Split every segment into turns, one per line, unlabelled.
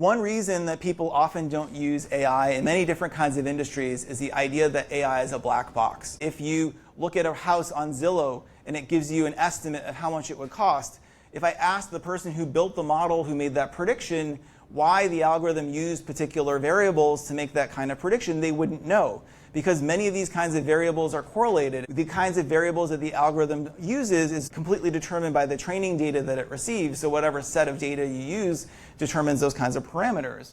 One reason that people often don't use AI in many different kinds of industries is the idea that AI is a black box. If you look at a house on Zillow and it gives you an estimate of how much it would cost, if I asked the person who built the model who made that prediction why the algorithm used particular variables to make that kind of prediction, they wouldn't know. Because many of these kinds of variables are correlated. The kinds of variables that the algorithm uses is completely determined by the training data that it receives. So whatever set of data you use determines those kinds of parameters.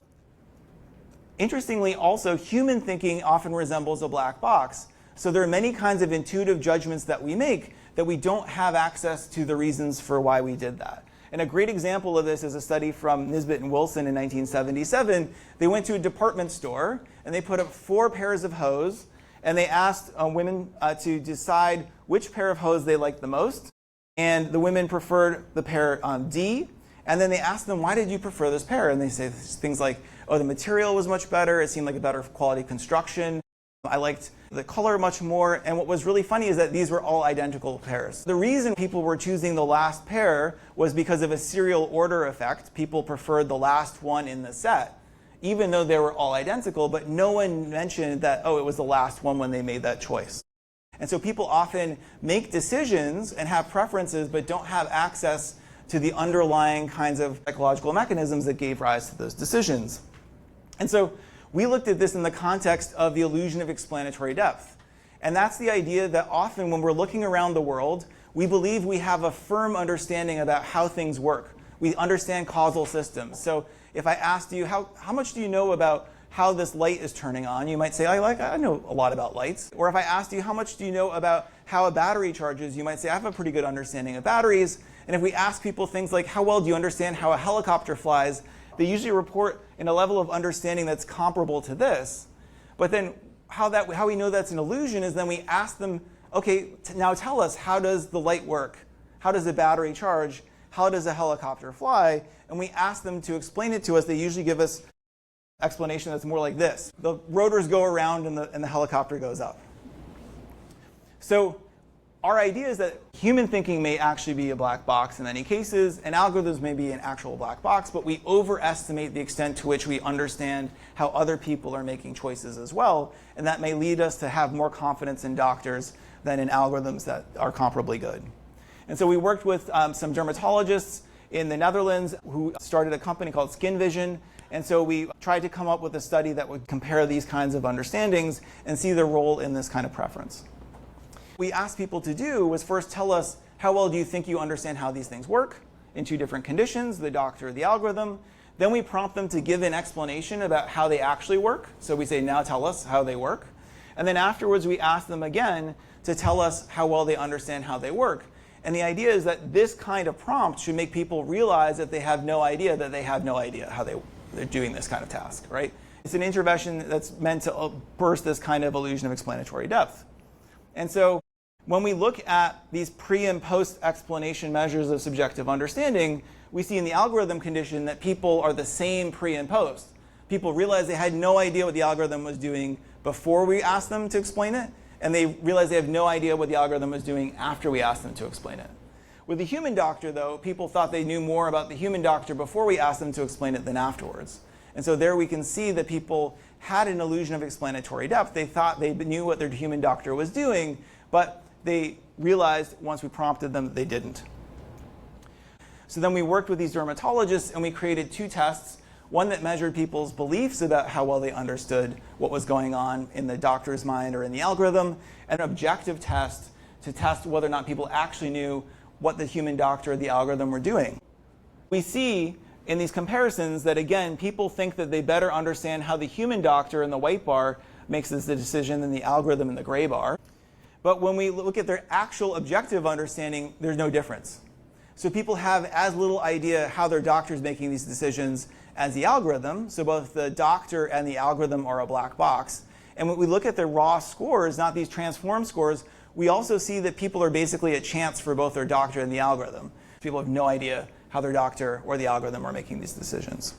Interestingly, also, human thinking often resembles a black box. So there are many kinds of intuitive judgments that we make that we don't have access to the reasons for why we did that. And a great example of this is a study from Nisbet and Wilson in 1977. They went to a department store and they put up 4 pairs of hose and they asked women to decide which pair of hose they liked the most. And the women preferred the pair D. And then they asked them, why did you prefer this pair? And they say things like, oh, the material was much better. It seemed like a better quality construction. I liked the color much more. And what was really funny is that these were all identical pairs. The reason people were choosing the last pair was because of a serial order effect. People preferred the last one in the set, even though they were all identical. But no one mentioned that, oh, it was the last one when they made that choice. And so people often make decisions and have preferences, but don't have access to the underlying kinds of psychological mechanisms that gave rise to those decisions. And so we looked at this in the context of the illusion of explanatory depth. And that's the idea that often when we're looking around the world, we believe we have a firm understanding about how things work. We understand causal systems. So if I asked you, how much do you know about how this light is turning on? You might say, I know a lot about lights. Or if I asked you, how much do you know about how a battery charges? You might say, I have a pretty good understanding of batteries. And if we ask people things like, how well do you understand how a helicopter flies? They usually report in a level of understanding that's comparable to this. But then how we know that's an illusion is then we ask them, okay, now tell us, how does the light work? How does the battery charge? How does a helicopter fly? And we ask them to explain it to us. They usually give us an explanation that's more like this. The rotors go around and the helicopter goes up. So our idea is that human thinking may actually be a black box in many cases, and algorithms may be an actual black box, but we overestimate the extent to which we understand how other people are making choices as well, and that may lead us to have more confidence in doctors than in algorithms that are comparably good. And so we worked with some dermatologists in the Netherlands who started a company called Skin Vision, and so we tried to come up with a study that would compare these kinds of understandings and see their role in this kind of preference. What we asked people to do was first tell us, how well do you think you understand how these things work in 2 different conditions, the doctor or the algorithm. Then we prompt them to give an explanation about how they actually work. So we say, now tell us how they work. And then afterwards, we ask them again to tell us how well they understand how they work. And the idea is that this kind of prompt should make people realize that they have no idea how they're doing this kind of task, right? It's an intervention that's meant to burst this kind of illusion of explanatory depth. And so when we look at these pre- and post-explanation measures of subjective understanding, we see in the algorithm condition that people are the same pre and post. People realize they had no idea what the algorithm was doing before we asked them to explain it, and they realize they have no idea what the algorithm was doing after we asked them to explain it. With the human doctor, though, people thought they knew more about the human doctor before we asked them to explain it than afterwards. And so there we can see that people had an illusion of explanatory depth. They thought they knew what their human doctor was doing, but they realized once we prompted them that they didn't. So then we worked with these dermatologists and we created 2 tests, one that measured people's beliefs about how well they understood what was going on in the doctor's mind or in the algorithm, and an objective test to test whether or not people actually knew what the human doctor or the algorithm were doing. We see in these comparisons that, again, people think that they better understand how the human doctor in the white bar makes this decision than the algorithm in the gray bar. But when we look at their actual objective understanding, there's no difference. So people have as little idea how their doctor is making these decisions as the algorithm. So both the doctor and the algorithm are a black box. And when we look at their raw scores, not these transform scores, we also see that people are basically a chance for both their doctor and the algorithm. People have no idea how their doctor or the algorithm are making these decisions.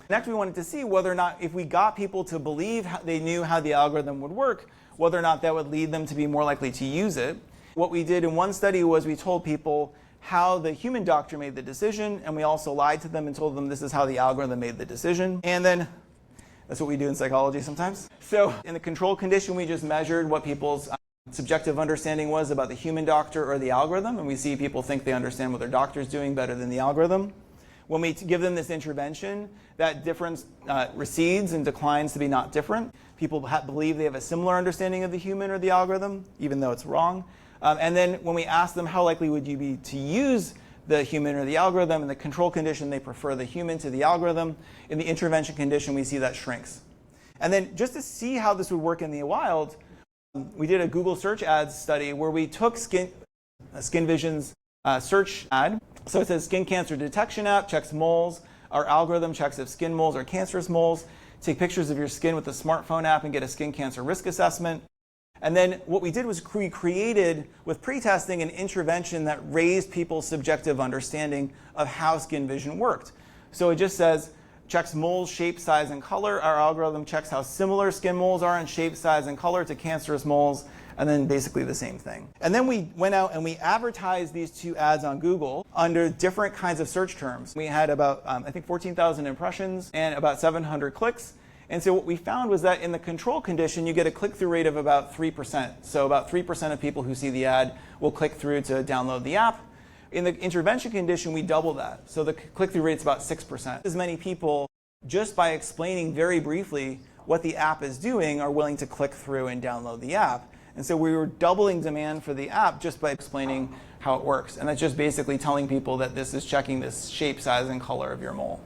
Next, we wanted to see whether or not if we got people to believe they knew how the algorithm would work, whether or not that would lead them to be more likely to use it. What we did in one study was we told people how the human doctor made the decision, and we also lied to them and told them this is how the algorithm made the decision. And then that's what we do in psychology sometimes. So in the control condition, we just measured what people's subjective understanding was about the human doctor or the algorithm, and we see people think they understand what their doctor's doing better than the algorithm. When we give them this intervention, that difference recedes and declines to be not different. People believe they have a similar understanding of the human or the algorithm, even though it's wrong. And then when we ask them how likely would you be to use the human or the algorithm, in the control condition they prefer the human to the algorithm. In the intervention condition we see that shrinks. And then just to see how this would work in the wild, we did a Google search ads study where we took Skin Vision's search ad. So it says skin cancer detection app, checks moles. Our algorithm checks if skin moles are cancerous moles. Take pictures of your skin with a smartphone app and get a skin cancer risk assessment. And then what we did was we created, with pre-testing, an intervention that raised people's subjective understanding of how Skin Vision worked. So it just says, checks moles, shape, size, and color. Our algorithm checks how similar skin moles are in shape, size, and color to cancerous moles, and then basically the same thing. And then we went out and we advertised these two ads on Google under different kinds of search terms. We had about, I think, 14,000 impressions and about 700 clicks. And so what we found was that in the control condition, you get a click-through rate of about 3%. So about 3% of people who see the ad will click through to download the app. In the intervention condition, we double that. So the click-through rate is about 6%. As many people, just by explaining very briefly what the app is doing, are willing to click through and download the app. And so we were doubling demand for the app just by explaining how it works. And that's just basically telling people that this is checking this shape, size, and color of your mole.